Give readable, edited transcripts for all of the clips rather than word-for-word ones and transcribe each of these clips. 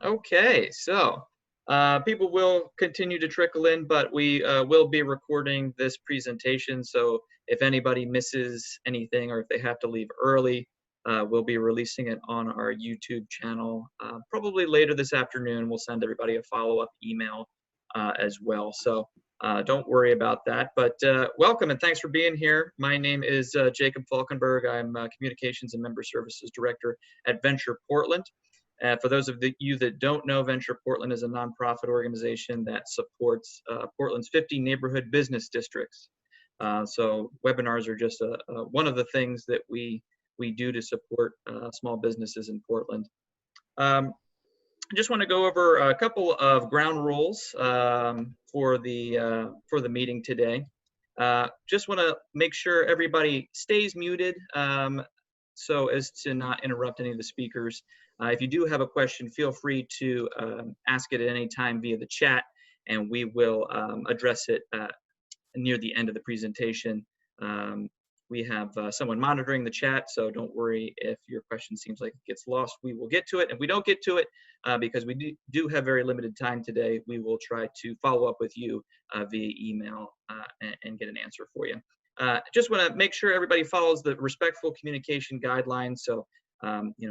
Okay, so people will continue to trickle in, but we will be recording this presentation. So if anybody misses anything or if they have to leave early, we'll be releasing it on our YouTube channel probably later this afternoon. We'll send everybody a follow-up email as well. So don't worry about that. But welcome and thanks for being here. My name is Jacob Falkenberg. I'm Communications and Member Services Director at Venture Portland. For those of you that don't know, Venture Portland is a nonprofit organization that supports Portland's 50 neighborhood business districts. So webinars are just one of the things that we do to support small businesses in Portland. I just want to go over a couple of ground rules for the meeting today. Just want to make sure everybody stays muted so as to not interrupt any of the speakers. If you do have a question, feel free to ask it at any time via the chat, and we will address it near the end of the presentation. We have someone monitoring the chat, so don't worry if your question seems like it gets lost. We will get to it. If we don't get to it, because we do have very limited time today, we will try to follow up with you via email and get an answer for you. Just want to make sure everybody follows the respectful communication guidelines. So,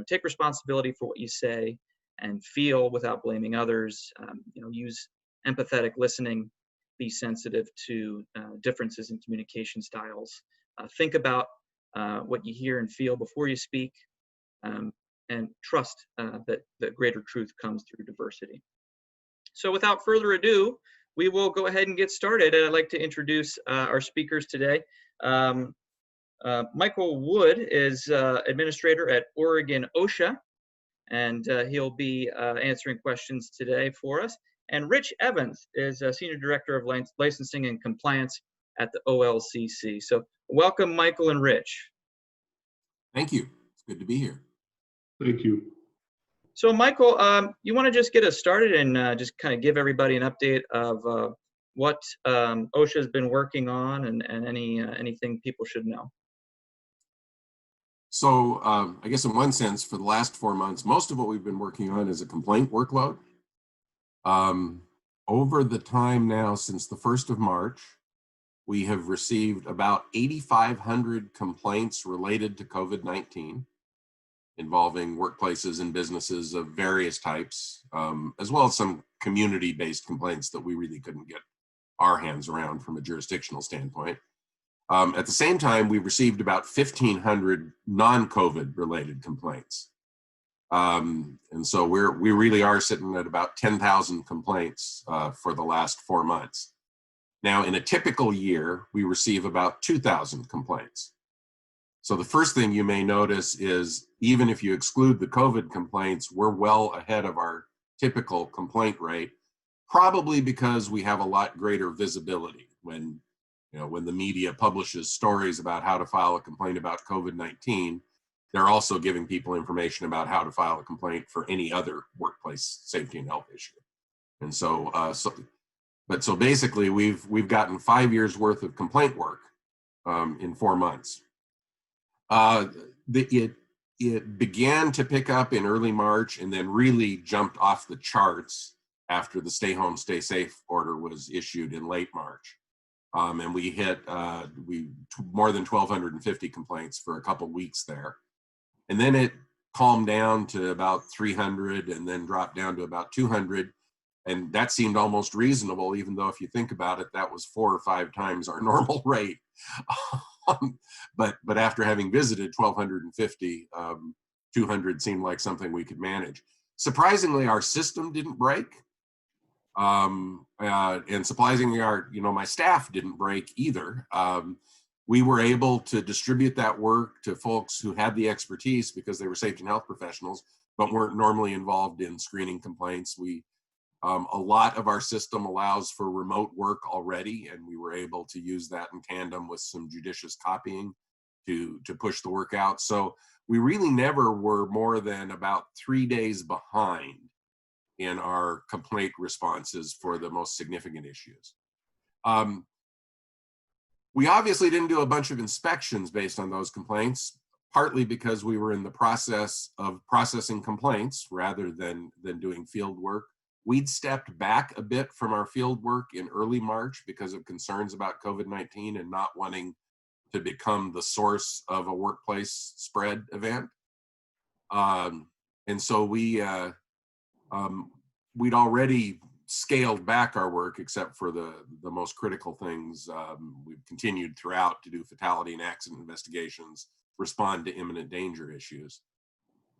take responsibility for what you say and feel without blaming others. Use empathetic listening, be sensitive to differences in communication styles. Think about what you hear and feel before you speak, and trust that greater truth comes through diversity. So without further ado, we will go ahead and get started. And I'd like to introduce our speakers today. Michael Wood is administrator at OR-OSHA, and he'll be answering questions today for us. And Rich Evans is Senior Director of Licensing and Compliance at the OLCC. So welcome, Michael and Rich. Thank you. It's good to be here. Thank you. So Michael, you want to just get us started and just kind of give everybody an update of what OSHA has been working on and anything people should know? So I guess in one sense, for the last 4 months, most of what we've been working on is a complaint workload. Over the time now since the 1st of March, we have received about 8,500 complaints related to COVID-19 involving workplaces and businesses of various types, as well as some community-based complaints that we really couldn't get our hands around from a jurisdictional standpoint. At the same time, we received about 1,500 non-COVID related complaints. And so we really are sitting at about 10,000 complaints for the last 4 months. Now, in a typical year, we receive about 2,000 complaints. So the first thing you may notice is, even if you exclude the COVID complaints, we're well ahead of our typical complaint rate, probably because we have a lot greater visibility. When the media publishes stories about how to file a complaint about COVID-19, they're also giving people information about how to file a complaint for any other workplace safety and health issue. And so basically we've gotten 5 years worth of complaint work in 4 months. It began to pick up in early March and then really jumped off the charts after the stay home, stay safe order was issued in late March. And we hit more than 1,250 complaints for a couple weeks there. And then it calmed down to about 300 and then dropped down to about 200. And that seemed almost reasonable, even though if you think about it, that was 4 or 5 times our normal rate. But after having visited 1,250, 200 seemed like something we could manage. Surprisingly, our system didn't break. And surprisingly, my staff didn't break either. We were able to distribute that work to folks who had the expertise because they were safety and health professionals, but weren't normally involved in screening complaints. A lot of our system allows for remote work already, and we were able to use that in tandem with some judicious copying to push the work out. So we really never were more than about 3 days behind in our complaint responses for the most significant issues. We obviously didn't do a bunch of inspections based on those complaints. partly because we were in the process of processing complaints rather than doing field work. We'd stepped back a bit from our field work in early March because of concerns about COVID-19 and not wanting to become the source of a workplace spread event. And so we'd already scaled back our work except for the most critical things. We've continued throughout to do fatality and accident investigations, respond to imminent danger issues.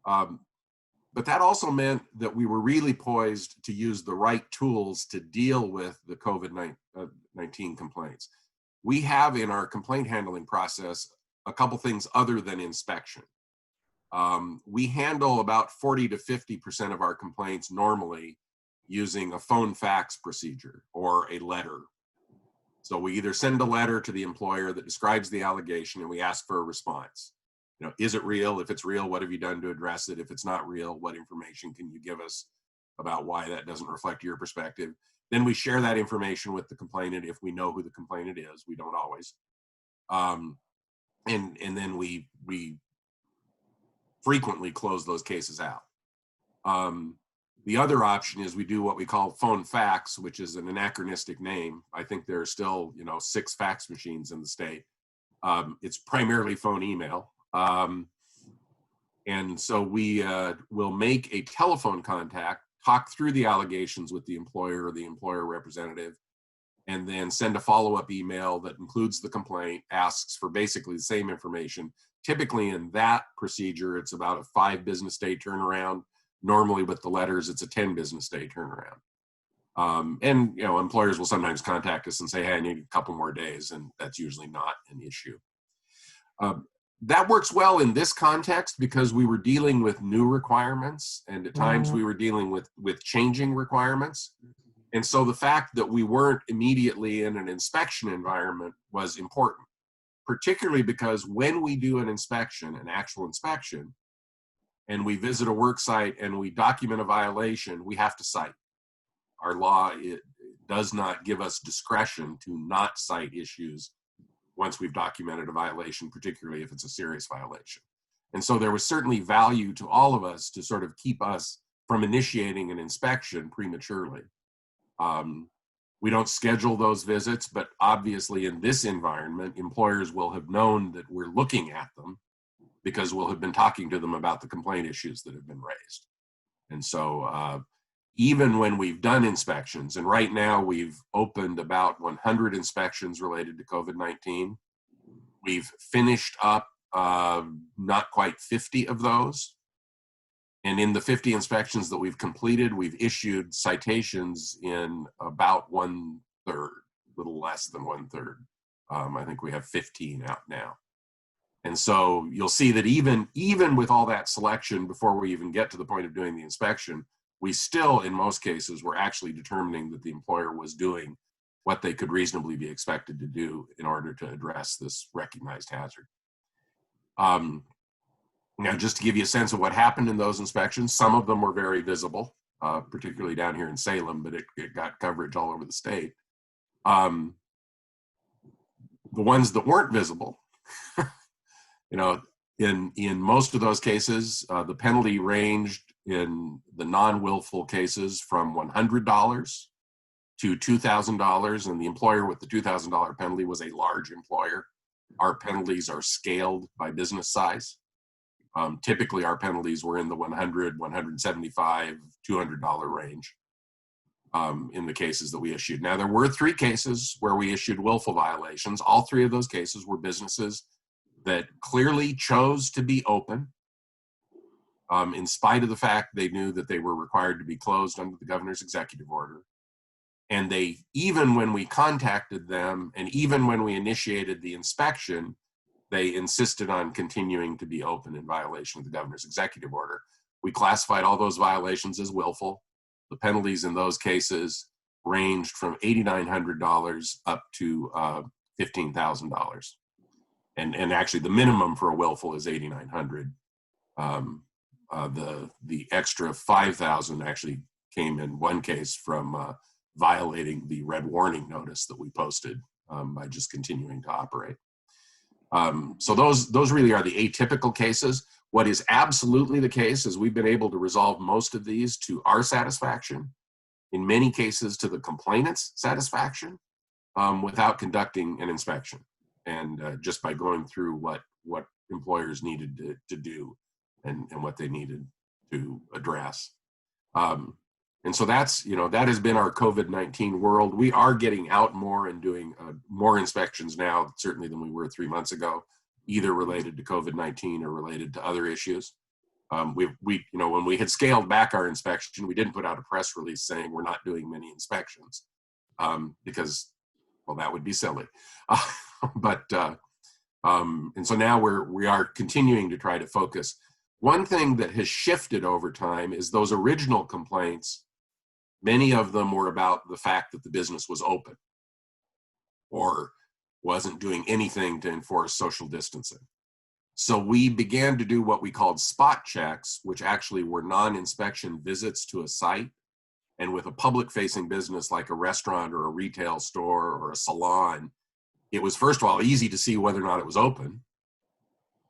But that also meant that we were really poised to use the right tools to deal with the COVID-19 complaints. We have in our complaint handling process a couple things other than inspection. We handle about 40 to 50% of our complaints normally using a phone fax procedure or a letter. So we either send a letter to the employer that describes the allegation and we ask for a response. You know, is it real? If it's real, what have you done to address it? If it's not real, what information can you give us about why that doesn't reflect your perspective? Then we share that information with the complainant if we know who the complainant is. We don't always. And then we frequently close those cases out. The other option is we do what we call phone fax, which is an anachronistic name. I think there are still, 6 fax machines in the state. It's primarily phone email. And so we will make a telephone contact, talk through the allegations with the employer or the employer representative, and then send a follow-up email that includes the complaint, asks for basically the same information. Typically in that procedure, it's about a 5 business day turnaround. Normally with the letters, it's a 10 business day turnaround. And employers will sometimes contact us and say, hey, I need a couple more days, and that's usually not an issue. That works well in this context because we were dealing with new requirements, and at times we were dealing with changing requirements. And so the fact that we weren't immediately in an inspection environment was important, particularly because when we do an inspection, an actual inspection, and we visit a work site and we document a violation, we have to cite. Our law, it does not give us discretion to not cite issues once we've documented a violation, particularly if it's a serious violation. And so there was certainly value to all of us to sort of keep us from initiating an inspection prematurely. We don't schedule those visits, but obviously in this environment, employers will have known that we're looking at them because we'll have been talking to them about the complaint issues that have been raised. And so even when we've done inspections, and right now we've opened about 100 inspections related to COVID-19, we've finished up not quite 50 of those. And in the 50 inspections that we've completed, we've issued citations in about 1/3, a little less than 1/3. I think we have 15 out now. And so you'll see that even with all that selection, before we even get to the point of doing the inspection, we still, in most cases, were actually determining that the employer was doing what they could reasonably be expected to do in order to address this recognized hazard. Now, just to give you a sense of what happened in those inspections, some of them were very visible, particularly down here in Salem, but it got coverage all over the state. The ones that weren't visible, in most of those cases, the penalty ranged in the non-willful cases from $100 to $2,000, and the employer with the $2,000 penalty was a large employer. Our penalties are scaled by business size. Typically, our penalties were in the $100, $175, $200 range in the cases that we issued. Now, there were 3 cases where we issued willful violations. All 3 of those cases were businesses that clearly chose to be open in spite of the fact they knew that they were required to be closed under the governor's executive order. And they, even when we contacted them and even when we initiated the inspection, they insisted on continuing to be open in violation of the governor's executive order. We classified all those violations as willful. The penalties in those cases ranged from $8,900 up to $15,000. And actually the minimum for a willful is $8,900. The extra $5,000 actually came in one case from violating the red warning notice that we posted by just continuing to operate. So those really are the atypical cases. What is absolutely the case is we've been able to resolve most of these to our satisfaction, in many cases to the complainant's satisfaction, without conducting an inspection, and just by going through what employers needed to do and what they needed to address. And so that's, that has been our COVID-19 world. We are getting out more and doing more inspections now, certainly than we were 3 months ago, either related to COVID-19 or related to other issues. When we had scaled back our inspection, we didn't put out a press release saying we're not doing many inspections, because, well, that would be silly. And so now we are continuing to try to focus. One thing that has shifted over time is those original complaints. Many of them were about the fact that the business was open or wasn't doing anything to enforce social distancing. So we began to do what we called spot checks, which actually were non-inspection visits to a site. And with a public-facing business like a restaurant or a retail store or a salon, it was, first of all, easy to see whether or not it was open.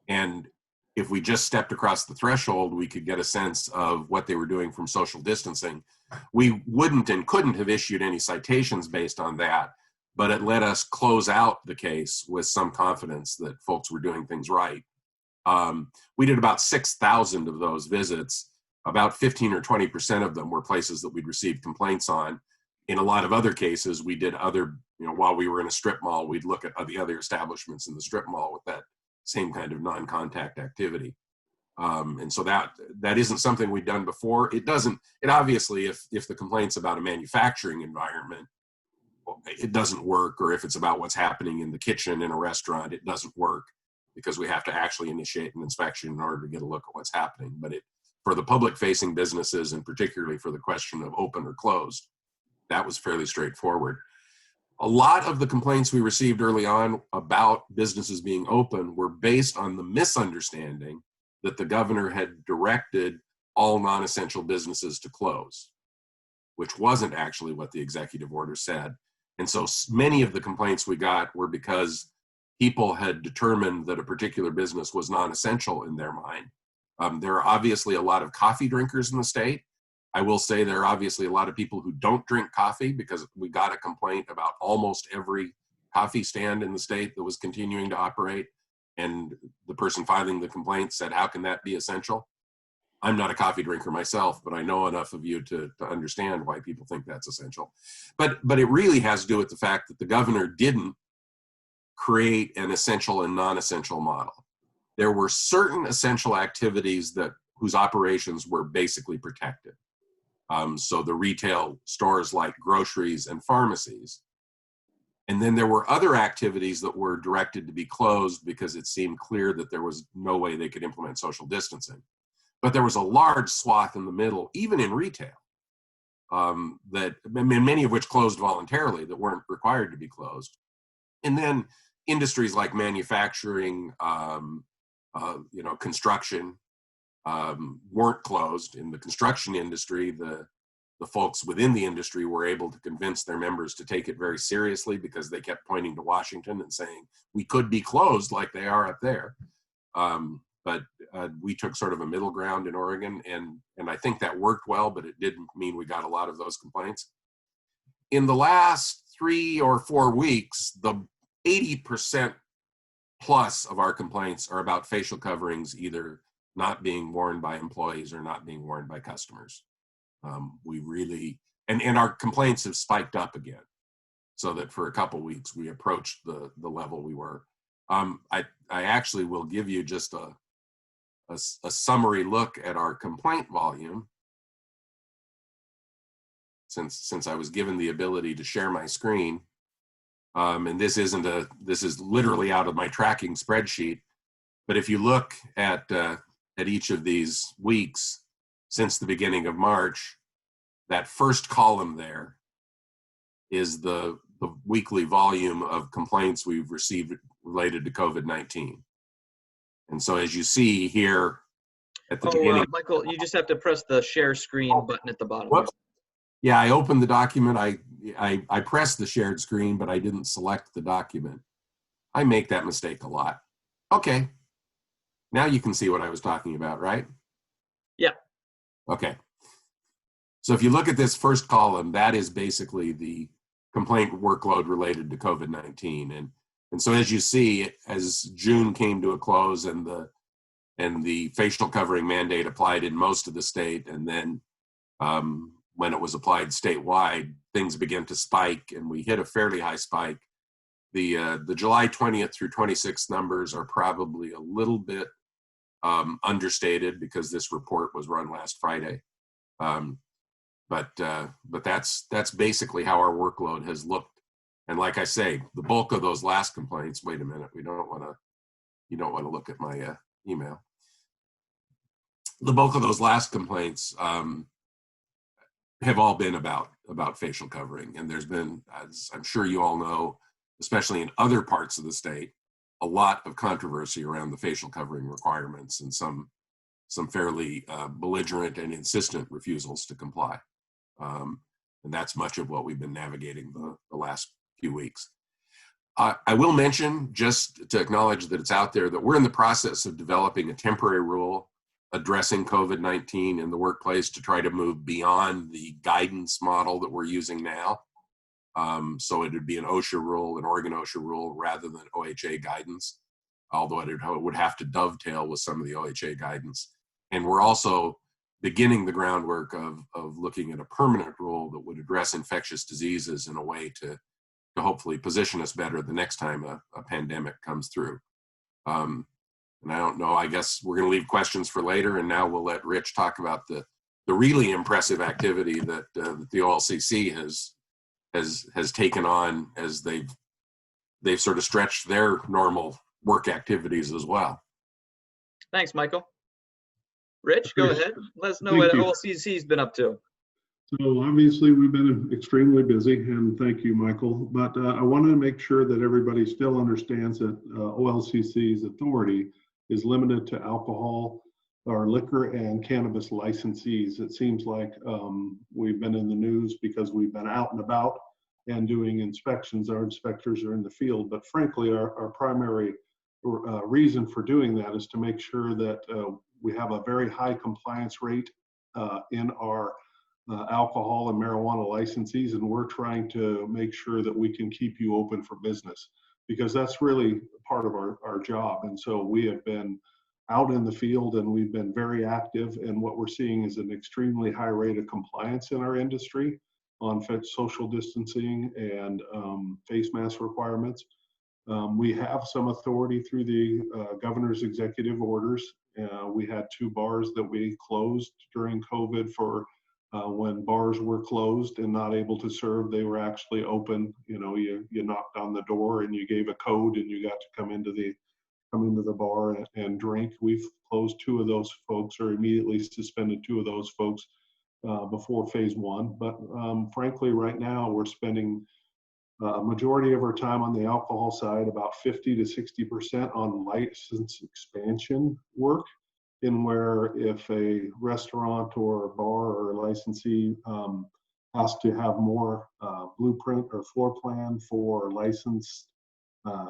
And if we just stepped across the threshold, we could get a sense of what they were doing from social distancing. We wouldn't and couldn't have issued any citations based on that, but it let us close out the case with some confidence that folks were doing things right. We did about 6,000 of those visits. About 15 or 20% of them were places that we'd received complaints on. In a lot of other cases, we did other, while we were in a strip mall, we'd look at the other establishments in the strip mall with that same kind of non-contact activity. And so that isn't something we've done before. It obviously, if the complaint's about a manufacturing environment, it doesn't work, or if it's about what's happening in the kitchen in a restaurant, it doesn't work, because we have to actually initiate an inspection in order to get a look at what's happening. But for the public-facing businesses, and particularly for the question of open or closed, that was fairly straightforward. A lot of the complaints we received early on about businesses being open were based on the misunderstanding that the governor had directed all non-essential businesses to close, which wasn't actually what the executive order said. And so many of the complaints we got were because people had determined that a particular business was non-essential in their mind. There are obviously a lot of coffee drinkers in the state. I will say there are obviously a lot of people who don't drink coffee, because we got a complaint about almost every coffee stand in the state that was continuing to operate. And the person filing the complaint said, how can that be essential? I'm not a coffee drinker myself, but I know enough of you to understand why people think that's essential. But it really has to do with the fact that the governor didn't create an essential and non-essential model. There were certain essential activities whose operations were basically protected. So the retail stores like groceries and pharmacies. And then there were other activities that were directed to be closed because it seemed clear that there was no way they could implement social distancing. But there was a large swath in the middle, even in retail, many of which closed voluntarily, that weren't required to be closed. And then industries like manufacturing, construction, weren't closed. In the construction industry, the folks within the industry were able to convince their members to take it very seriously, because they kept pointing to Washington and saying, we could be closed like they are up there. But we took sort of a middle ground in Oregon, and I think that worked well, but it didn't mean we got a lot of those complaints. In the last 3 or 4 weeks, the 80% plus of our complaints are about facial coverings either not being worn by employees or not being worn by customers. We really, and our complaints have spiked up again, so that for a couple weeks we approached the level we were. I actually will give you just a summary look at our complaint volume, since I was given the ability to share my screen. And this is literally out of my tracking spreadsheet. But if you look at each of these weeks since the beginning of March, that first column there is the weekly volume of complaints we've received related to COVID-19. And so as you see here at the beginning. Michael, you just have to press the share screen button at the bottom. Whoops. Yeah, I opened the document. I pressed the shared screen, but I didn't select the document. I make that mistake a lot. Okay, now you can see what I was talking about, right? Yeah. Okay. So if you look at this first column, that is basically the complaint workload related to COVID-19. And so as you see, as June came to a close and the facial covering mandate applied in most of the state, and then when it was applied statewide, things began to spike, and we hit a fairly high spike. The July 20th through 26th numbers are probably a little bit understated because this report was run last Friday. But that's basically how our workload has looked. And like I say, the bulk of those last complaints. Wait a minute, you don't want to look at my email. The bulk of those last complaints have all been about facial covering, and there's been, as I'm sure you all know, especially in other parts of the state, a lot of controversy around the facial covering requirements and some fairly belligerent and insistent refusals to comply. And that's much of what we've been navigating the last few weeks. I will mention, just to acknowledge that it's out there, that we're in the process of developing a temporary rule addressing COVID-19 in the workplace to try to move beyond the guidance model that we're using now. So it would be an OSHA rule, an Oregon OSHA rule, rather than OHA guidance, although it would have to dovetail with some of the OHA guidance. And we're also beginning the groundwork of looking at a permanent rule that would address infectious diseases in a way to hopefully position us better the next time a pandemic comes through. And I don't know, I guess we're going to leave questions for later, and now we'll let Rich talk about the really impressive activity that the OLCC has taken on as they've sort of stretched their normal work activities as well. Thanks, Michael. Rich, go ahead. Let us know what OLCC's been up to. So obviously we've been extremely busy, and thank you, Michael. But I want to make sure that everybody still understands that OLCC's authority is limited to alcohol or liquor and cannabis licensees. It seems like we've been in the news because we've been out and about and doing inspections. Our inspectors are in the field, but frankly, our primary reason for doing that is to make sure that we have a very high compliance rate in our alcohol and marijuana licensees, and we're trying to make sure that we can keep you open for business, because that's really part of our job. And so we have been out in the field and we've been very active, and what we're seeing is an extremely high rate of compliance in our industry on social distancing and face mask requirements. We have some authority through the governor's executive orders. We had 2 bars that we closed during COVID for when bars were closed and not able to serve. They were actually open. You know, you knocked on the door and you gave a code and you got to come into the bar and drink. We've closed 2 of those folks, or immediately suspended 2 of those folks before phase 1. But frankly, right now we're spending a majority of our time on the alcohol side, about 50 to 60% on license expansion work, in where if a restaurant or a bar or a licensee has to have more blueprint or floor plan for licensed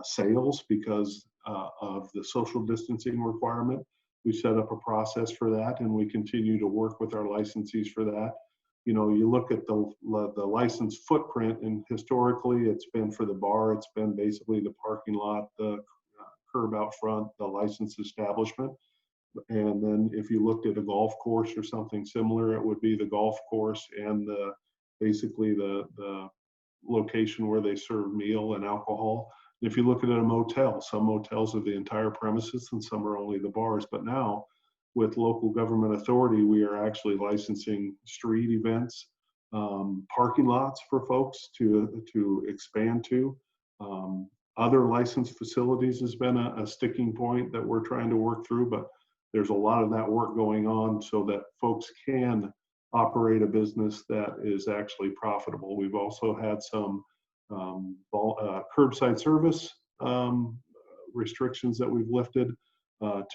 sales because of the social distancing requirement, we set up a process for that, and we continue to work with our licensees for that. You know, you look at the license footprint, and historically it's been for the bar, it's been basically the parking lot, the curb out front, the licensed establishment. And then if you looked at a golf course or something similar, it would be the golf course and basically the location where they serve meal and alcohol. If you look at a motel, some motels are the entire premises and some are only the bars. But now with local government authority, we are actually licensing street events, parking lots for folks to expand to. Other licensed facilities has been a sticking point that we're trying to work through, but there's a lot of that work going on so that folks can operate a business that is actually profitable. We've also had some curbside service restrictions that we've lifted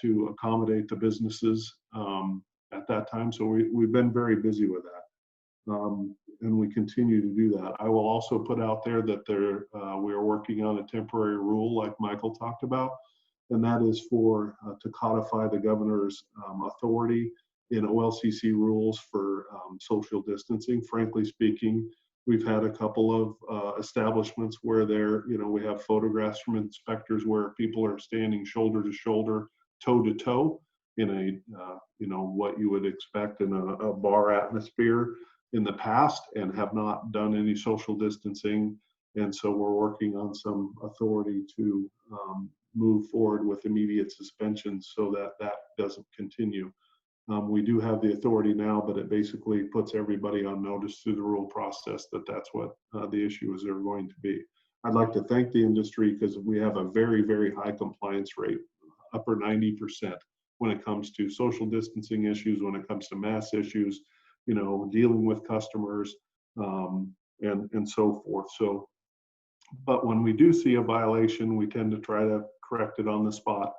to accommodate the businesses at that time. So we've been very busy with that. And we continue to do that. I will also put out there that we are working on a temporary rule like Michael talked about. and that is for to codify the governor's authority in OLCC rules for social distancing. Frankly speaking, we've had a couple of establishments where we have photographs from inspectors where people are standing shoulder to shoulder, toe to toe in a, what you would expect in a bar atmosphere in the past, and have not done any social distancing. And so we're working on some authority to move forward with immediate suspensions so that that doesn't continue. We do have the authority now, but it basically puts everybody on notice through the rule process that that's what the issues are going to be. I'd like to thank the industry because we have a very, very high compliance rate, upper 90%, when it comes to social distancing issues, when it comes to mass issues, dealing with customers, and so forth. So, but when we do see a violation, we tend to try to correct it on the spot.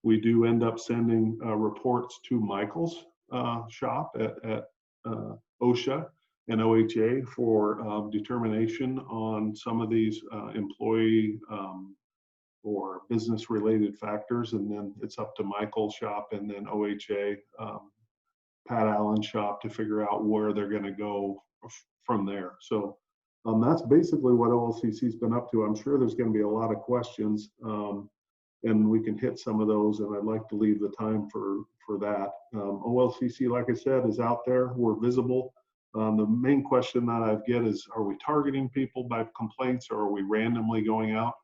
We do end up sending reports to Michael's shop at OSHA and OHA for determination on some of these employee or business related factors. And then it's up to Michael's shop and then OHA, Pat Allen's shop, to figure out where they're going to go from there. So that's basically what OLCC's been up to. I'm sure there's going to be a lot of questions. And we can hit some of those, and I'd like to leave the time for that. OLCC, like I said, is out there. We're visible. The main question that I get is, are we targeting people by complaints, or are we randomly going out?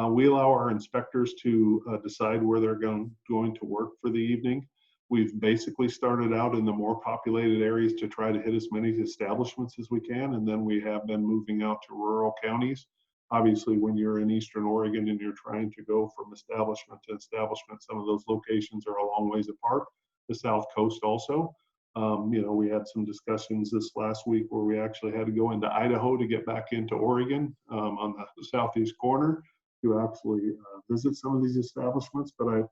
We allow our inspectors to decide where they're going to work for the evening. We've basically started out in the more populated areas to try to hit as many establishments as we can, and then we have been moving out to rural counties. Obviously, when you're in Eastern Oregon and you're trying to go from establishment to establishment, some of those locations are a long ways apart. The South Coast also. We had some discussions this last week where we actually had to go into Idaho to get back into Oregon on the southeast corner to actually visit some of these establishments. But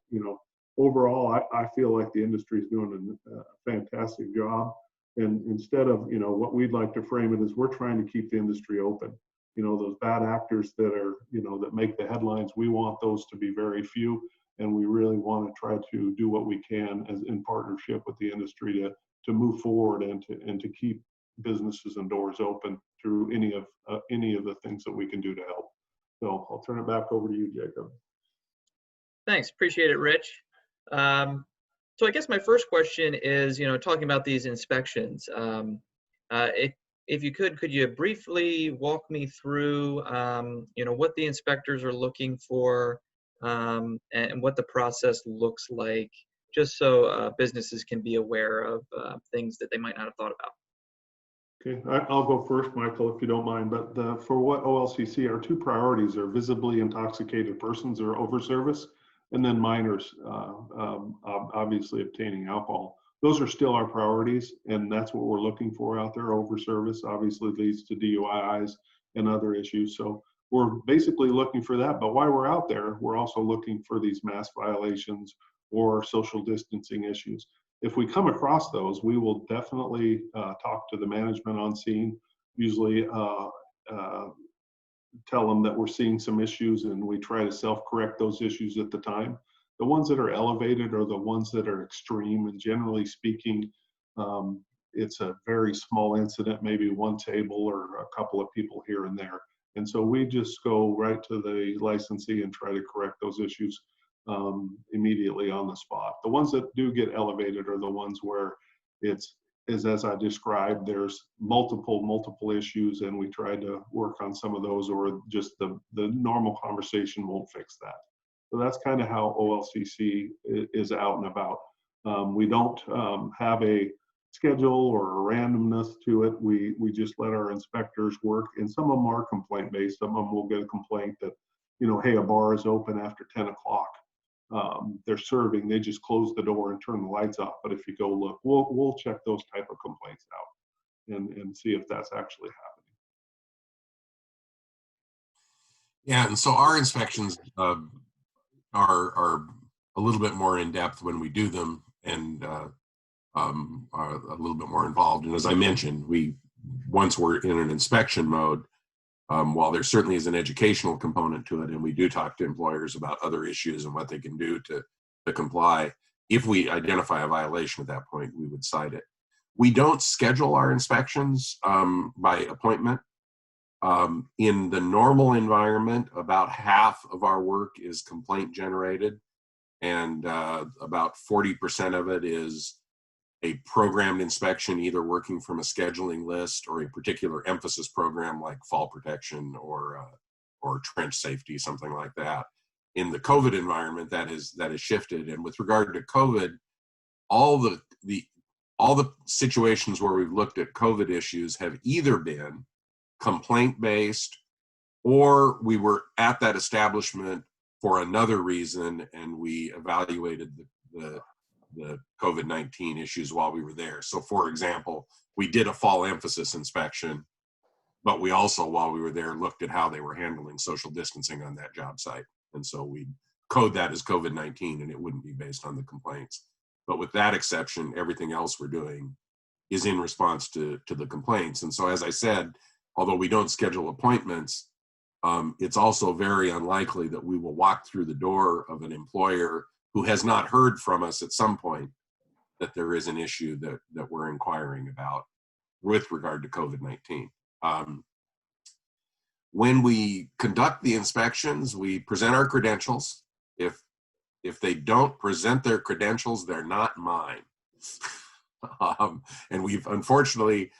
overall, I feel like the industry is doing a fantastic job. And instead of, what we'd like to frame it as, we're trying to keep the industry open. Those bad actors that are, that make the headlines, we want those to be very few. And we really want to try to do what we can as in partnership with the industry to move forward and to keep businesses and doors open through any of the things that we can do to help. So I'll turn it back over to you, Jacob. Thanks, appreciate it, Rich. So I guess my first question is, talking about these inspections, if you could you briefly walk me through, what the inspectors are looking for, and what the process looks like, just so businesses can be aware of things that they might not have thought about. Okay, I'll go first, Michael, if you don't mind. But for what OLCC, our two priorities are visibly intoxicated persons or overservice, and then minors, obviously obtaining alcohol. Those are still our priorities, and that's what we're looking for out there. Overservice obviously leads to DUIs and other issues. So we're basically looking for that. But while we're out there, we're also looking for these mass violations or social distancing issues. If we come across those, we will definitely talk to the management on scene, usually tell them that we're seeing some issues, and we try to self-correct those issues at the time. The ones that are elevated are the ones that are extreme, and generally speaking, it's a very small incident, maybe one table or a couple of people here and there. And so we just go right to the licensee and try to correct those issues immediately on the spot. The ones that do get elevated are the ones where it's as I described, there's multiple issues, and we try to work on some of those, or just the normal conversation won't fix that. So that's kind of how OLCC is out and about. We don't have a schedule or a randomness to it. We just let our inspectors work, and some of them are complaint based. Some of them will get a complaint that, hey, a bar is open after 10 o'clock. They're serving, they just close the door and turn the lights off. But if you go look, we'll check those type of complaints out and see if that's actually happening. Yeah, and so our inspections are a little bit more in depth when we do them, and are a little bit more involved. And as I mentioned, once we're in an inspection mode, While there certainly is an educational component to it, and we do talk to employers about other issues and what they can do to comply, if we identify a violation at that point, we would cite it. We don't schedule our inspections by appointment. In the normal environment, about half of our work is complaint generated, and about 40% of it is a programmed inspection, either working from a scheduling list or a particular emphasis program like fall protection or trench safety, something like that. In the COVID environment, that is shifted. And with regard to COVID, all the situations where we've looked at COVID issues have either been complaint-based, or we were at that establishment for another reason and we evaluated the COVID-19 issues while we were there. So for example, we did a fall emphasis inspection, but we also, while we were there, looked at how they were handling social distancing on that job site. And so we code that as COVID-19 and it wouldn't be based on the complaints. But with that exception, everything else we're doing is in response to the complaints. And so, as I said, although we don't schedule appointments, it's also very unlikely that we will walk through the door of an employer who has not heard from us at some point that there is an issue that we're inquiring about with regard to COVID-19. When we conduct the inspections, we present our credentials. If they don't present their credentials, they're not mine. And we've, unfortunately,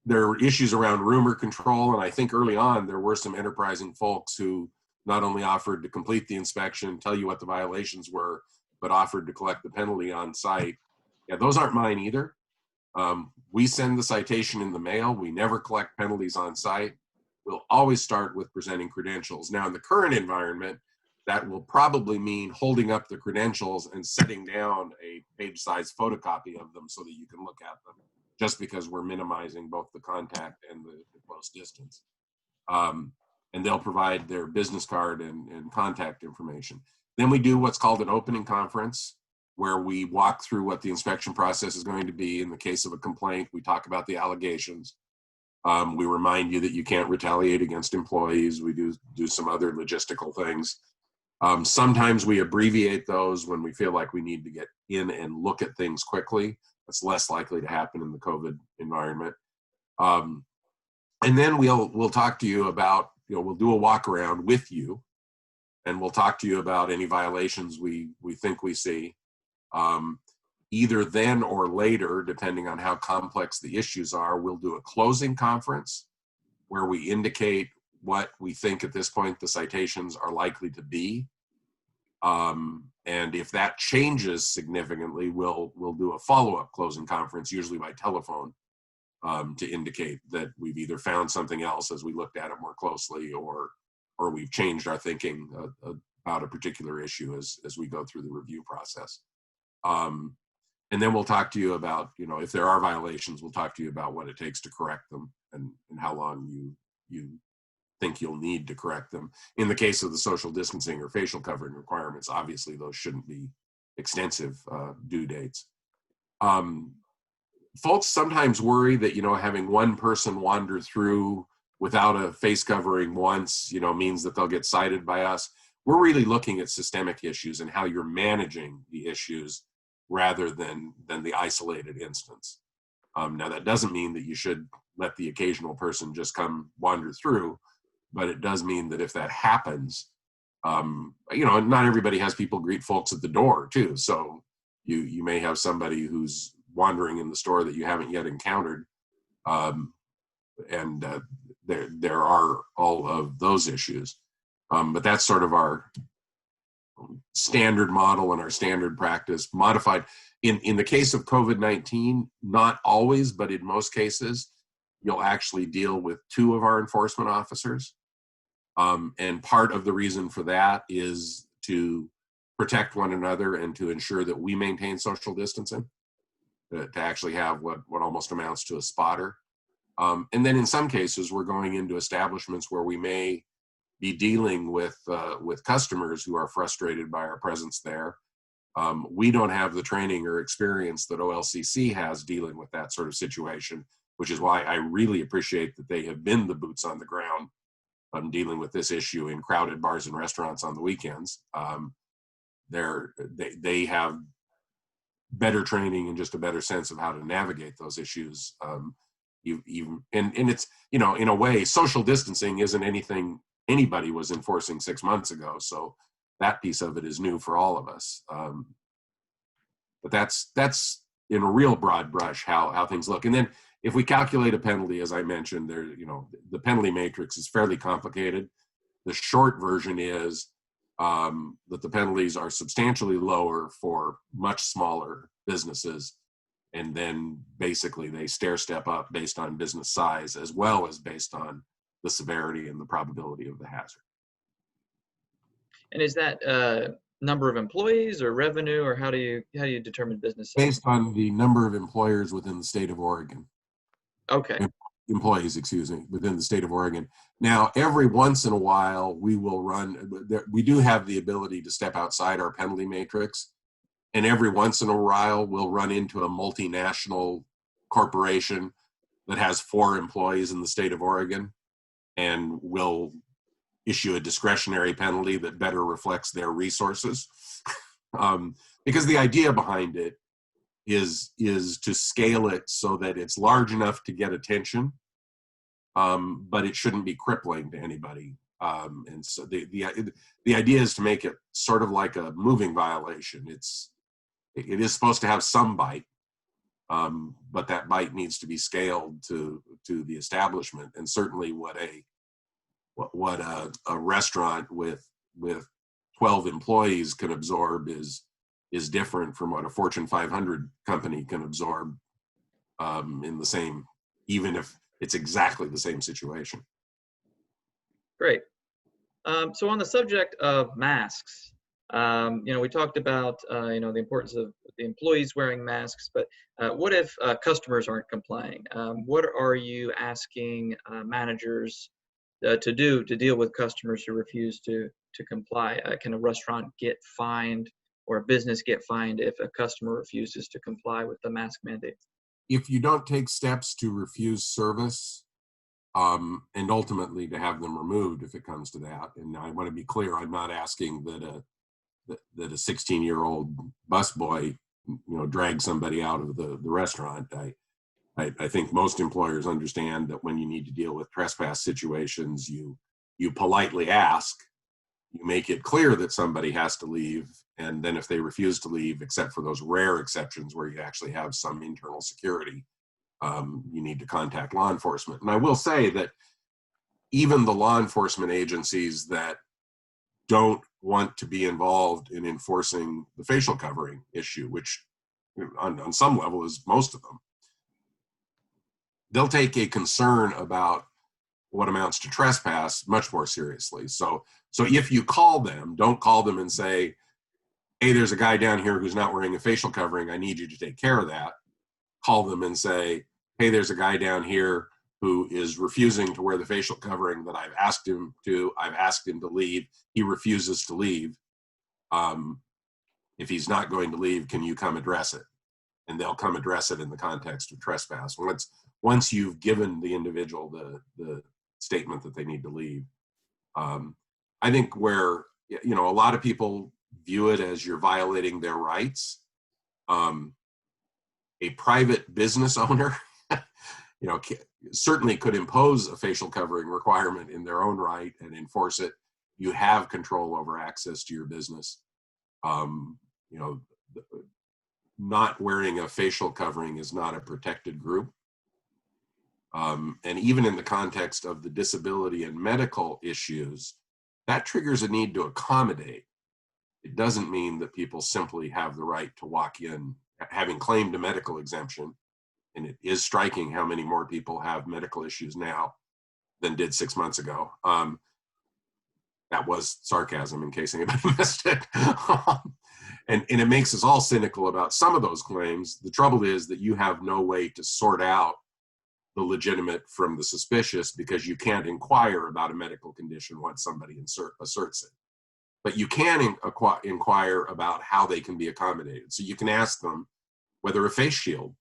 there are issues around rumor control, and I think early on there were some enterprising folks who not only offered to complete the inspection, tell you what the violations were, but offered to collect the penalty on site. Yeah, those aren't mine either. We send the citation in the mail. We never collect penalties on site. We'll always start with presenting credentials. Now, in the current environment, that will probably mean holding up the credentials and setting down a page-size photocopy of them so that you can look at them, just because we're minimizing both the contact and the close distance. And they'll provide their business card and contact information. Then we do what's called an opening conference, where we walk through what the inspection process is going to be. In the case of a complaint, we talk about the allegations. We remind you that you can't retaliate against employees. We do some other logistical things. Sometimes we abbreviate those when we feel like we need to get in and look at things quickly. That's less likely to happen in the COVID environment. And then we'll talk to you about, we'll do a walk around with you, and we'll talk to you about any violations we think we see. Either then or later, depending on how complex the issues are, we'll do a closing conference where we indicate what we think at this point the citations are likely to be. And if that changes significantly, we'll do a follow-up closing conference, usually by telephone, to indicate that we've either found something else as we looked at it more closely, or we've changed our thinking about a particular issue as we go through the review process. And then we'll talk to you about, if there are violations, we'll talk to you about what it takes to correct them and how long you think you'll need to correct them. In the case of the social distancing or facial covering requirements, obviously those shouldn't be extensive due dates. Folks sometimes worry that, having one person wander through without a face covering once, means that they'll get cited by us. We're really looking at systemic issues and how you're managing the issues rather than the isolated instance. Now, that doesn't mean that you should let the occasional person just come wander through, but it does mean that if that happens, not everybody has people greet folks at the door too. So you may have somebody who's wandering in the store that you haven't yet encountered. There are all of those issues. But that's sort of our standard model and our standard practice, modified. In the case of COVID-19, not always, but in most cases, you'll actually deal with 2 of our enforcement officers. And part of the reason for that is to protect one another and to ensure that we maintain social distancing, to actually have what almost amounts to a spotter. And then in some cases, we're going into establishments where we may be dealing with customers who are frustrated by our presence there. We don't have the training or experience that OLCC has dealing with that sort of situation, which is why I really appreciate that they have been the boots on the ground dealing with this issue in crowded bars and restaurants on the weekends. They have better training and just a better sense of how to navigate those issues. And it's, in a way, social distancing isn't anything anybody was enforcing 6 months ago. So that piece of it is new for all of us. But that's in a real broad brush how things look. And then if we calculate a penalty, as I mentioned, the penalty matrix is fairly complicated. The short version is that the penalties are substantially lower for much smaller businesses. And then basically they stair step up based on business size as well as based on the severity and the probability of the hazard. And is that number of employees or revenue, or how do you determine business size? Based on the number of employers within the state of Oregon. Okay. Employees, within the state of Oregon. Now, every once in a while, we will we do have the ability to step outside our penalty matrix. And every once in a while, we'll run into a multinational corporation that has 4 employees in the state of Oregon, and will issue a discretionary penalty that better reflects their resources. Because the idea behind it is to scale it so that it's large enough to get attention, but it shouldn't be crippling to anybody. And so the idea is to make it sort of like a moving violation. It is supposed to have some bite, but that bite needs to be scaled to the establishment. And certainly what a restaurant with 12 employees can absorb is different from what a Fortune 500 company can absorb in the same, even if it's exactly the same situation. Great. So on the subject of masks, we talked about, the importance of the employees wearing masks, but what if customers aren't complying? What are you asking managers to do to deal with customers who refuse to comply? Can a restaurant get fined, or a business get fined, if a customer refuses to comply with the mask mandate? If you don't take steps to refuse service, and ultimately to have them removed if it comes to that. And I want to be clear, I'm not asking that a 16-year-old busboy, drag somebody out of the restaurant. I think most employers understand that when you need to deal with trespass situations, you politely ask, you make it clear that somebody has to leave, and then if they refuse to leave, except for those rare exceptions where you actually have some internal security, you need to contact law enforcement. And I will say that even the law enforcement agencies that don't want to be involved in enforcing the facial covering issue, which on some level is most of them, they'll take a concern about what amounts to trespass much more seriously. So if you call them, don't call them and say, hey, there's a guy down here who's not wearing a facial covering, I need you to take care of that. Call them and say, hey, there's a guy down here who is refusing to wear the facial covering that I've asked him to. I've asked him to leave. He refuses to leave. If he's not going to leave, can you come address it? And they'll come address it in the context of trespass. Once you've given the individual the statement that they need to leave. I think where, a lot of people view it as you're violating their rights. A private business owner, certainly could impose a facial covering requirement in their own right and enforce it. You have control over access to your business. Not wearing a facial covering is not a protected group. And even in the context of the disability and medical issues, that triggers a need to accommodate. It doesn't mean that people simply have the right to walk in having claimed a medical exemption. And it is striking how many more people have medical issues now than did 6 months ago. That was sarcasm in case anybody missed it. And it makes us all cynical about some of those claims. The trouble is that you have no way to sort out the legitimate from the suspicious, because you can't inquire about a medical condition once somebody asserts it. But you can inquire about how they can be accommodated. So you can ask them whether a face shield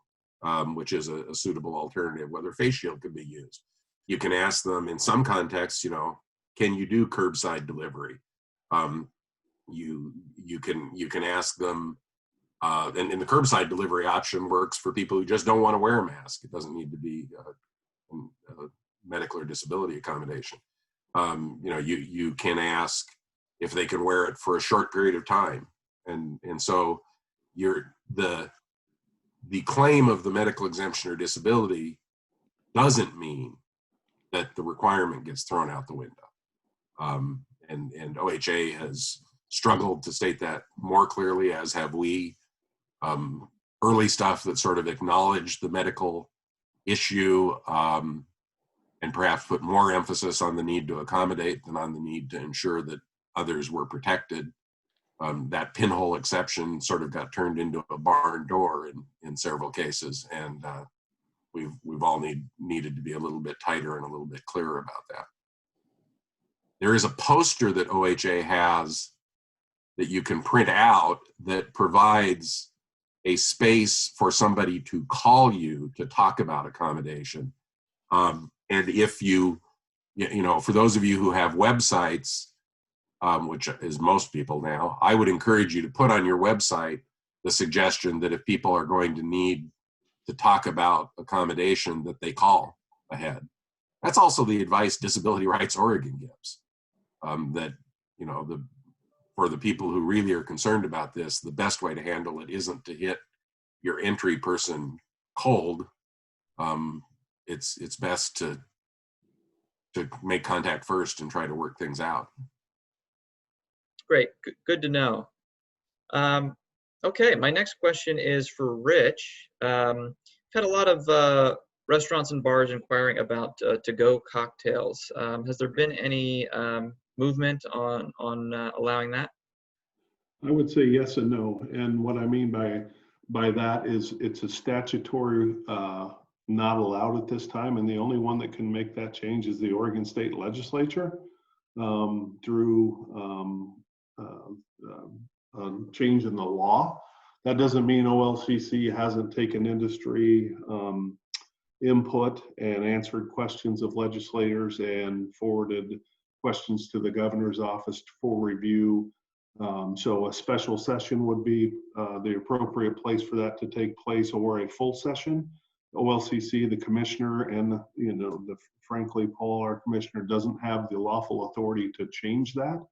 which is a suitable alternative, whether face shield can be used. You can ask them in some contexts, can you do curbside delivery? You can ask them, and the curbside delivery option works for people who just don't want to wear a mask. It doesn't need to be a medical or disability accommodation. You can ask if they can wear it for a short period of time, and so the claim of the medical exemption or disability doesn't mean that the requirement gets thrown out the window. And OHA has struggled to state that more clearly, as have we. Early stuff that sort of acknowledged the medical issue and perhaps put more emphasis on the need to accommodate than on the need to ensure that others were protected. That pinhole exception sort of got turned into a barn door in several cases, and we've all needed to be a little bit tighter and a little bit clearer about that. There is a poster that OHA has that you can print out that provides a space for somebody to call you to talk about accommodation. And if for those of you who have websites, which is most people now, I would encourage you to put on your website the suggestion that if people are going to need to talk about accommodation, that they call ahead. That's also the advice Disability Rights Oregon gives. For the people who really are concerned about this, the best way to handle it isn't to hit your entry person cold. It's best to make contact first and try to work things out. Great, good to know. Okay, my next question is for Rich. I've had a lot of restaurants and bars inquiring about to-go cocktails. Has there been any movement on allowing that? I would say yes and no. And what I mean by that is it's a statutory not allowed at this time. And the only one that can make that change is the Oregon State Legislature through a change in the law. That doesn't mean OLCC hasn't taken industry input and answered questions of legislators and forwarded questions to the governor's office for review. So a special session would be the appropriate place for that to take place, or a full session. OLCC, the commissioner, and frankly, Paul, our commissioner, doesn't have the lawful authority to change that.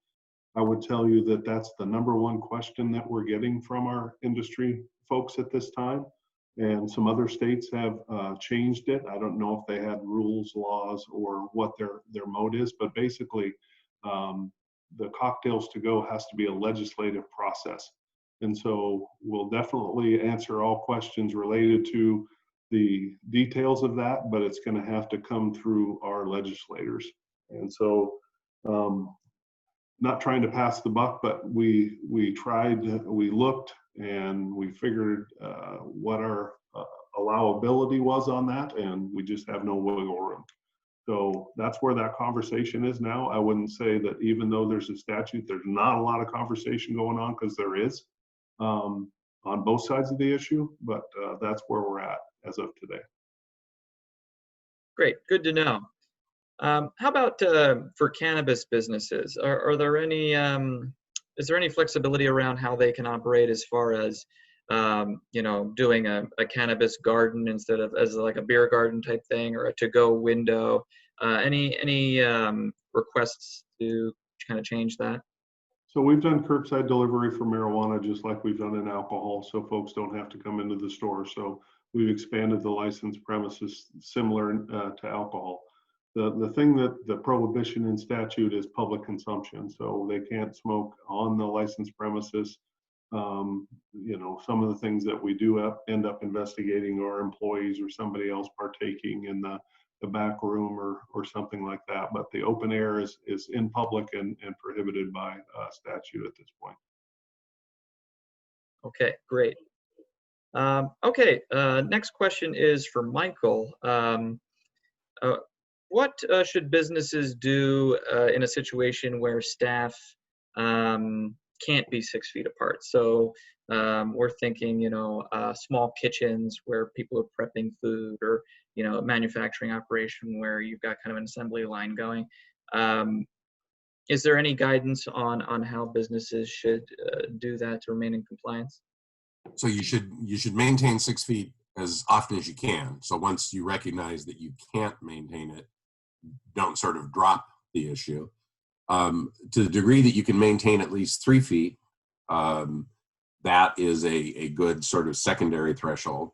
I would tell you that that's the number one question that we're getting from our industry folks at this time. And some other states have changed it. I don't know if they had rules, laws, or what their mode is, but basically the cocktails to go has to be a legislative process. And so we'll definitely answer all questions related to the details of that, but it's going to have to come through our legislators. And so not trying to pass the buck, but we looked and we figured what our allowability was on that, and we just have no wiggle room. So that's where that conversation is now. I wouldn't say that even though there's a statute, there's not a lot of conversation going on, because there is on both sides of the issue, but that's where we're at as of today. Great, good to know. How about for cannabis businesses? Are there any, is there any flexibility around how they can operate as far as, doing a cannabis garden instead of as like a beer garden type thing, or a to-go window? Any requests to kind of change that? So we've done curbside delivery for marijuana, just like we've done in alcohol, so folks don't have to come into the store. So we've expanded the licensed premises similar to alcohol. The thing that the prohibition in statute is public consumption. So they can't smoke on the licensed premises. Some of the things that we do end up investigating are employees or somebody else partaking in the back room or something like that. But the open air is in public and prohibited by statute at this point. Okay, great. Next question is for Michael. What should businesses do in a situation where staff can't be 6 feet apart? So We're thinking, small kitchens where people are prepping food, or, a manufacturing operation where you've got kind of an assembly line going. Is there any guidance on how businesses should do that to remain in compliance? So you should maintain 6 feet as often as you can. So once you recognize that you can't maintain it, don't sort of drop the issue. To the degree that you can maintain at least 3 feet, that is a good sort of secondary threshold.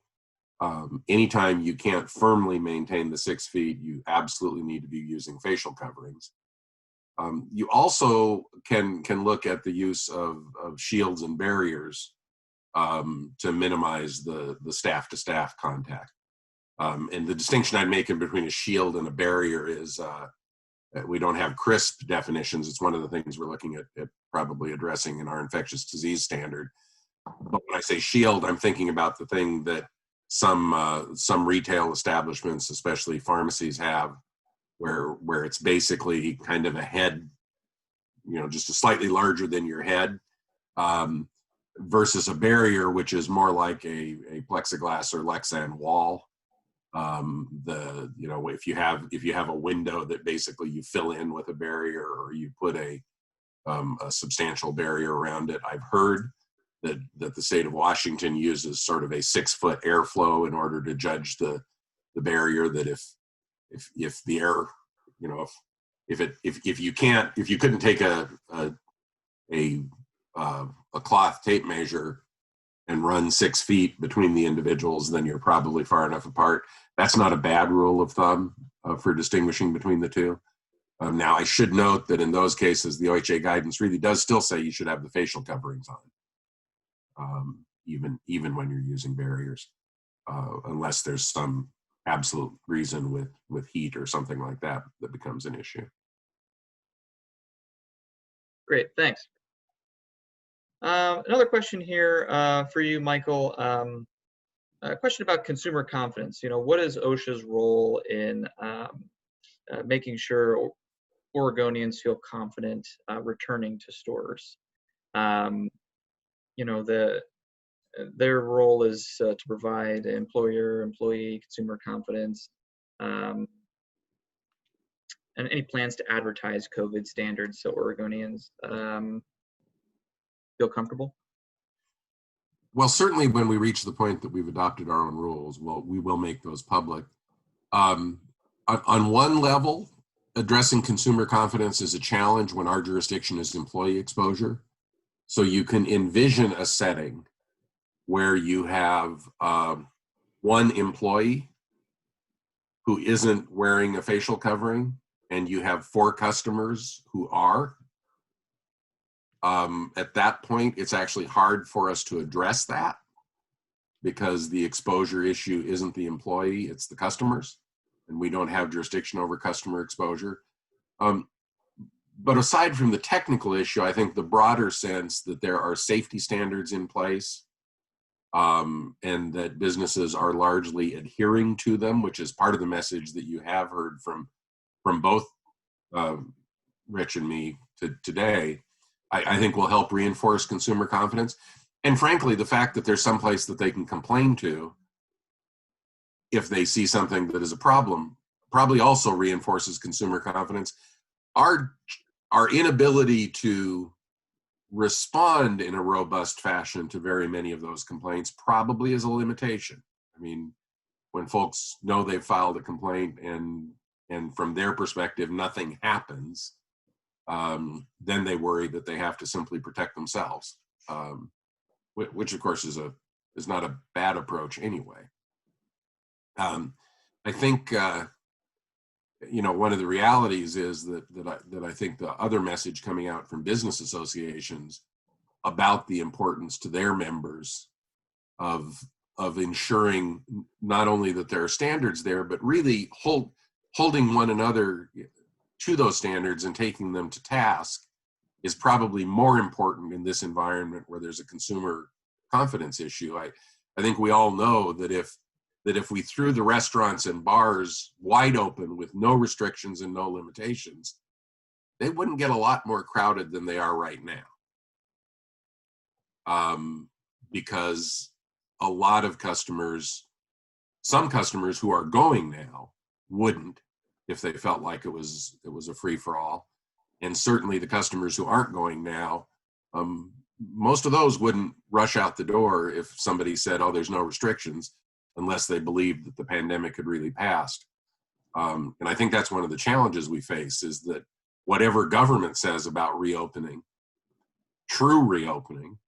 Anytime you can't firmly maintain the 6 feet, you absolutely need to be using facial coverings. You also can look at the use of shields and barriers to minimize the staff-to-staff contact. And the distinction I'd make in between a shield and a barrier is we don't have crisp definitions. It's one of the things we're looking at probably addressing in our infectious disease standard. But when I say shield, I'm thinking about the thing that some retail establishments, especially pharmacies, have, where it's basically kind of a head, just a slightly larger than your head, versus a barrier, which is more like a plexiglass or Lexan wall. If you have a window that basically you fill in with a barrier, or you put a substantial barrier around it. I've heard that the state of Washington uses sort of a 6-foot airflow in order to judge the barrier, that if the air, if you couldn't take a cloth tape measure and run 6 feet between the individuals, then you're probably far enough apart. That's not a bad rule of thumb for distinguishing between the two. Now, I should note that in those cases, the OHA guidance really does still say you should have the facial coverings on, even when you're using barriers, unless there's some absolute reason with heat or something like that becomes an issue. Great, thanks. Another question here for you, Michael. A question about consumer confidence. What is OSHA's role in making sure Oregonians feel confident returning to stores? Their role is to provide employer, employee, consumer confidence, and any plans to advertise COVID standards so Oregonians feel comfortable? Well, certainly when we reach the point that we've adopted our own rules, we will make those public. On one level, addressing consumer confidence is a challenge when our jurisdiction is employee exposure. So you can envision a setting where you have one employee who isn't wearing a facial covering, and you have 4 customers who are. At that point, it's actually hard for us to address that, because the exposure issue isn't the employee, it's the customers, and we don't have jurisdiction over customer exposure. But aside from the technical issue, I think the broader sense that there are safety standards in place, and that businesses are largely adhering to them, which is part of the message that you have heard from both Rich and me today, I think will help reinforce consumer confidence. And frankly, the fact that there's some place that they can complain to if they see something that is a problem probably also reinforces consumer confidence. Our inability to respond in a robust fashion to very many of those complaints probably is a limitation. I mean, when folks know they've filed a complaint and from their perspective nothing happens, then they worry that they have to simply protect themselves, which of course is not a bad approach anyway. I think one of the realities is that I think the other message coming out from business associations about the importance to their members of ensuring not only that there are standards there, but really holding one another to those standards and taking them to task is probably more important in this environment where there's a consumer confidence issue. I think we all know that if we threw the restaurants and bars wide open with no restrictions and no limitations, they wouldn't get a lot more crowded than they are right now. because a lot of customers, some customers who are going now wouldn't if they felt like it was a free-for-all. And certainly the customers who aren't going now, most of those wouldn't rush out the door if somebody said, oh, there's no restrictions, unless they believed that the pandemic had really passed. And I think that's one of the challenges we face, is that whatever government says about reopening, true reopening,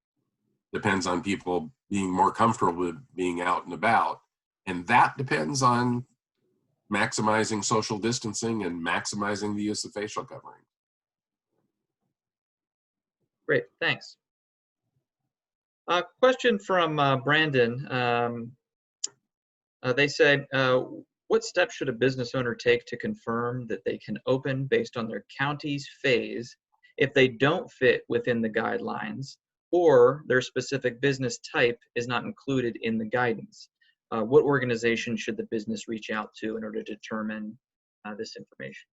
depends on people being more comfortable with being out and about. And that depends on maximizing social distancing and maximizing the use of facial covering. Great, thanks. Question from Brandon. They said, what steps should a business owner take to confirm that they can open based on their county's phase if they don't fit within the guidelines or their specific business type is not included in the guidance? What organization should the business reach out to in order to determine this information?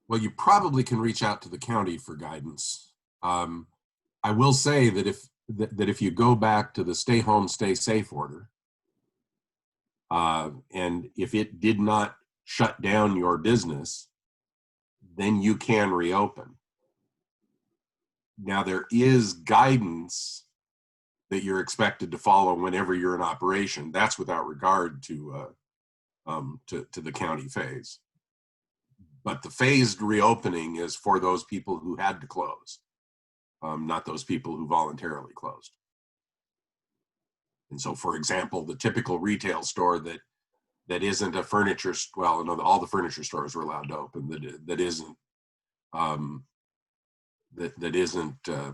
Well, you probably can reach out to the county for guidance. I will say that if you go back to the stay home, stay safe order, and if it did not shut down your business, then you can reopen. Now, there is guidance that you're expected to follow whenever you're in operation. That's without regard to the county phase. But the phased reopening is for those people who had to close, not those people who voluntarily closed. And so, for example, the typical retail store that isn't a furniture, well, no, all the furniture stores were allowed to open. That isn't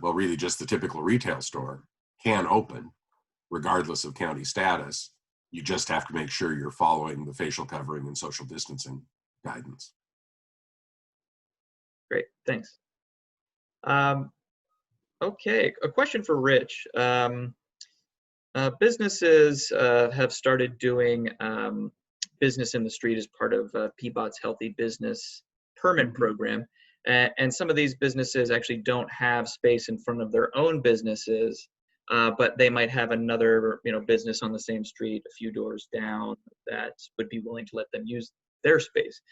well, really just the typical retail store can open, regardless of county status. You just have to make sure you're following the facial covering and social distancing guidance. Great, thanks. Okay, a question for Rich. Businesses have started doing business in the street as part of PBOT's Healthy Business Permit Program. And some of these businesses actually don't have space in front of their own businesses, but they might have another business on the same street a few doors down that would be willing to let them use their space.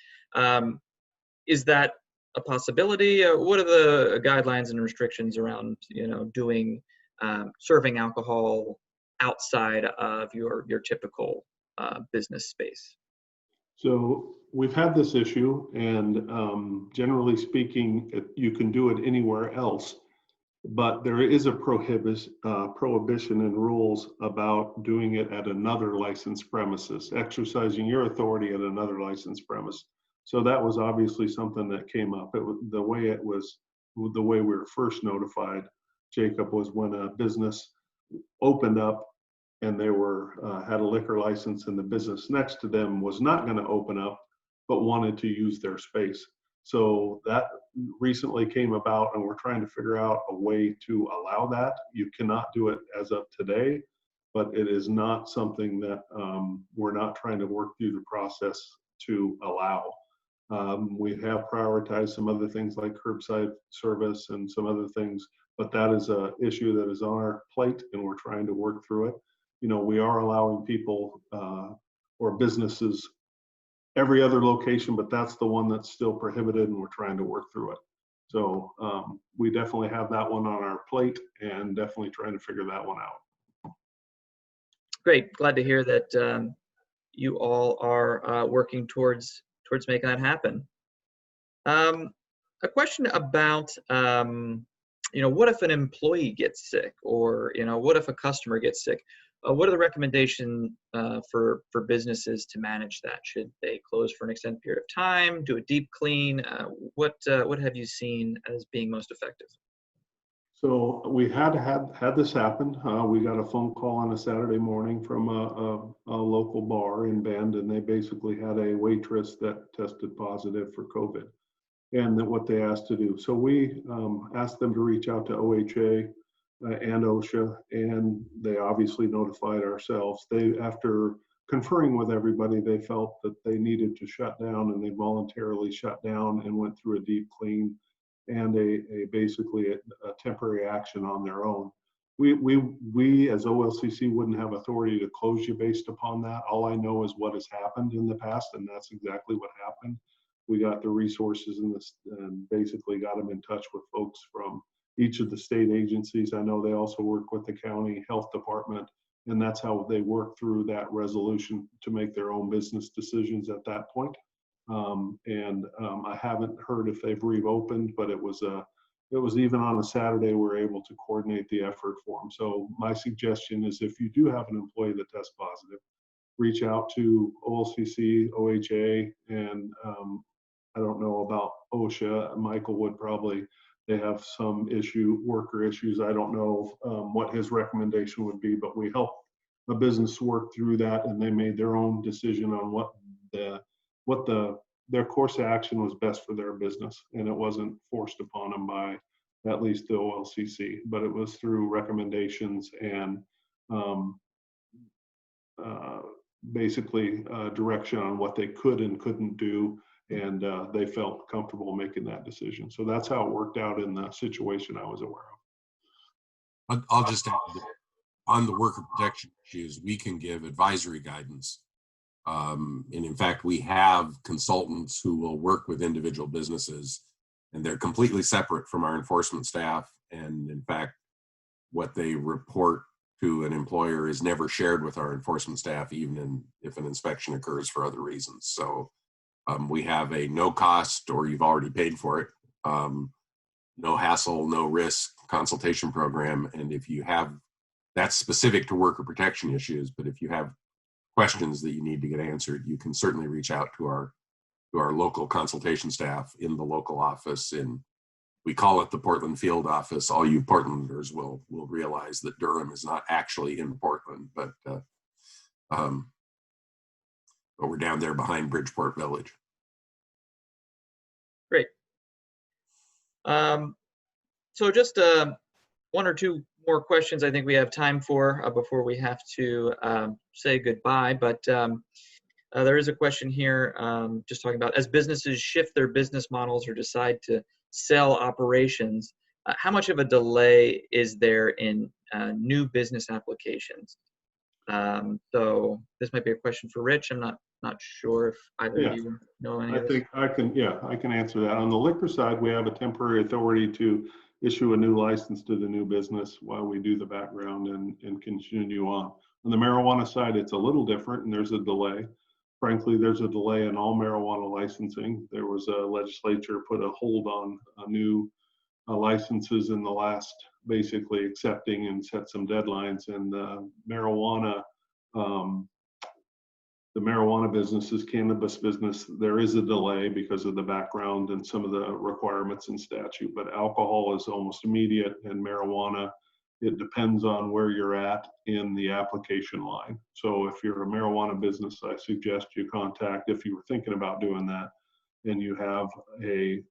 Is that a possibility? What are the guidelines and restrictions around doing serving alcohol outside of your typical business space? So we've had this issue, and generally speaking, you can do it anywhere else, but there is a prohibition and rules about doing it at another licensed premises, exercising your authority at another licensed premise. So that was obviously something that came up. The way we were first notified, Jacob, was when a business opened up and they had a liquor license, and the business next to them was not going to open up, but wanted to use their space. So that recently came about, and we're trying to figure out a way to allow that. You cannot do it as of today, but it is not something that we're not trying to work through the process to allow. We have prioritized some other things like curbside service and some other things, but that is an issue that is on our plate, and we're trying to work through it. We are allowing people or businesses every other location, but that's the one that's still prohibited, and we're trying to work through it. So we definitely have that one on our plate, and definitely trying to figure that one out. Great, glad to hear that you all are working towards making that happen. A question about what if an employee gets sick, or what if a customer gets sick? What are the recommendations for businesses to manage that? Should they close for an extended period of time, do a deep clean? What have you seen as being most effective? So we had this happen. We got a phone call on a Saturday morning from a local bar in Bend, and they basically had a waitress that tested positive for COVID, and what they asked to do. So we asked them to reach out to OHA and OSHA, and they obviously notified ourselves. After conferring with everybody, they felt that they needed to shut down, and they voluntarily shut down and went through a deep clean and basically a temporary action on their own. we as OLCC wouldn't have authority to close you based upon that. All I know is what has happened in the past, and that's exactly what happened. We got the resources in this and basically got them in touch with folks from each of the state agencies. I know they also work with the county health department, and that's how they work through that resolution to make their own business decisions at that point. I haven't heard if they've reopened, but it was even on a Saturday, we're able to coordinate the effort for them. So my suggestion is if you do have an employee that tests positive, reach out to OLCC, OHA, and I don't know about OSHA. Michael would probably, they have some worker issues. I don't know what his recommendation would be, but we helped a business work through that, and they made their own decision on their course of action was best for their business, and it wasn't forced upon them by at least the OLCC, but it was through recommendations and basically direction on what they could and couldn't do, and they felt comfortable making that decision. So that's how it worked out in the situation I was aware of. I'll just add that on the worker protection issues, we can give advisory guidance. And in fact, we have consultants who will work with individual businesses, and they're completely separate from our enforcement staff. And in fact, what they report to an employer is never shared with our enforcement staff, even if an inspection occurs for other reasons. So we have a no cost, or you've already paid for it, no hassle, no risk consultation program. And if you have, that's specific to worker protection issues, but if you have questions that you need to get answered, you can certainly reach out to our local consultation staff in the local office. And we call it the Portland field office. All you Portlanders will realize that Durham is not actually in Portland, but we're down there behind Bridgeport Village. Great. So just one or two more questions I think we have time for before we have to say goodbye. But there is a question here just talking about, as businesses shift their business models or decide to sell operations, how much of a delay is there in new business applications? So this might be a question for Rich. I'm not sure if either of you know any of this. I can answer that. On the liquor side, we have a temporary authority to issue a new license to the new business while we do the background and continue on. On the marijuana side, it's a little different, and there's a delay. Frankly, there's a delay in all marijuana licensing. There was a legislature put a hold on new licenses in the last, basically accepting and set some deadlines. And the marijuana businesses, cannabis business, there is a delay because of the background and some of the requirements in statute, but alcohol is almost immediate, and marijuana, it depends on where you're at in the application line. So if you're a marijuana business, I suggest you contact, if you were thinking about doing that and you have a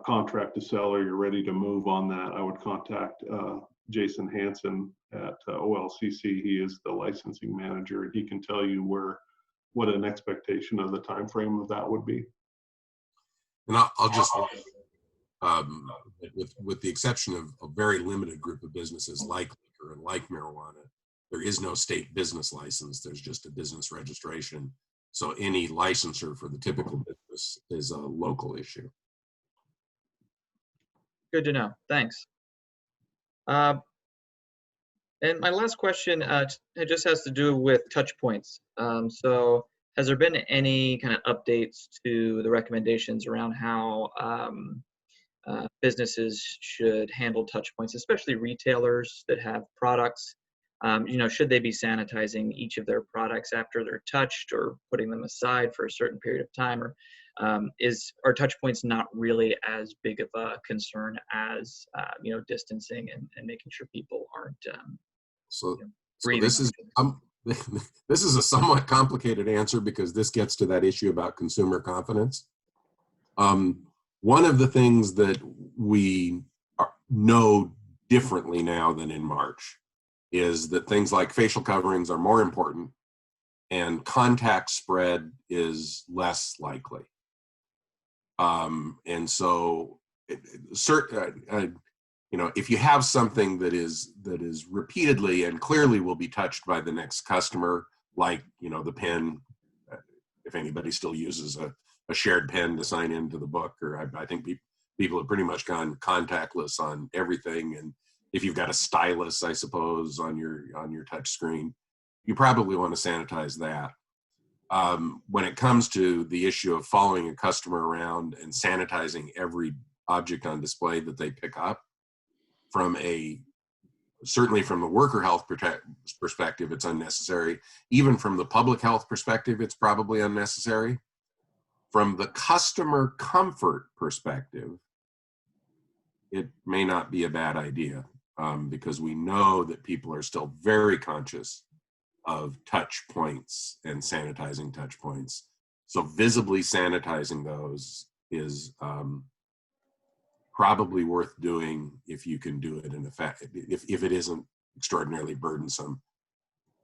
contract to sell, or you're ready to move on that, I would contact Jason Hansen at OLCC. He is the licensing manager, and he can tell you what an expectation of the time frame of that would be. And I'll just, with the exception of a very limited group of businesses like liquor and like marijuana, there is no state business license. There's just a business registration. So any licensure for the typical business is a local issue. Good to know. Thanks. And my last question, it just has to do with touch points. So has there been any kind of updates to the recommendations around how businesses should handle touch points, especially retailers that have products? Should they be sanitizing each of their products after they're touched, or putting them aside for a certain period of time? Or are touch points not really as big of a concern as distancing and making sure people aren't breathing? This is this is a somewhat complicated answer, because this gets to that issue about consumer confidence. One of the things that we know differently now than in March is that things like facial coverings are more important, and contact spread is less likely. And so if you have something that is repeatedly and clearly will be touched by the next customer, like, the pen, if anybody still uses a shared pen to sign into the book, or I think people have pretty much gone contactless on everything. And if you've got a stylus, I suppose, on your touch screen, you probably want to sanitize that. When it comes to the issue of following a customer around and sanitizing every object on display that they pick up, certainly from the worker health perspective, it's unnecessary. Even from the public health perspective, it's probably unnecessary. From the customer comfort perspective, it may not be a bad idea, because we know that people are still very conscious of touch points and sanitizing touch points. So visibly sanitizing those is probably worth doing if you can do it in effect. If it isn't extraordinarily burdensome,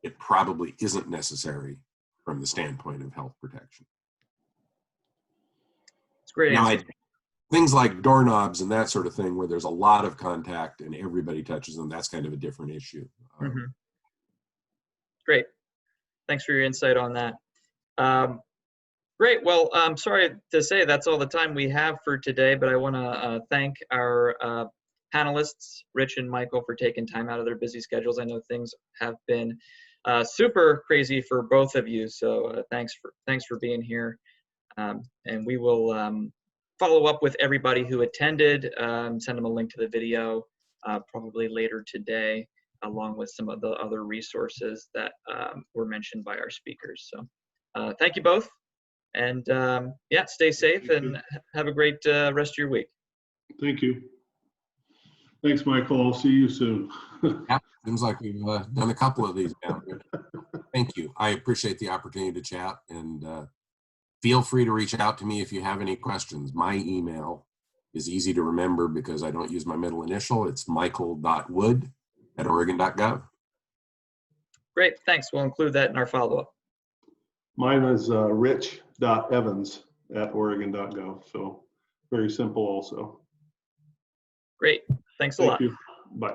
it probably isn't necessary from the standpoint of health protection. It's great. Now, things like doorknobs and that sort of thing, where there's a lot of contact and everybody touches them, that's kind of a different issue. Great. Thanks for your insight on that. Great. Well, I'm sorry to say that's all the time we have for today, but I want to thank our panelists, Rich and Michael, for taking time out of their busy schedules. I know things have been super crazy for both of you, so thanks for being here. And we will follow up with everybody who attended, send them a link to the video probably later today, along with some of the other resources that were mentioned by our speakers. So thank you both. And yeah, stay safe and have a great rest of your week. Thank you. Thanks, Michael. I'll see you soon. Yeah, seems like we've done a couple of these now. Thank you. I appreciate the opportunity to chat, and feel free to reach out to me if you have any questions. My email is easy to remember because I don't use my middle initial. It's michael.wood@oregon.gov. Great, thanks. We'll include that in our follow-up. Mine is rich.evans@oregon.gov. So very simple also. Great, thanks a lot. Thank you. Bye.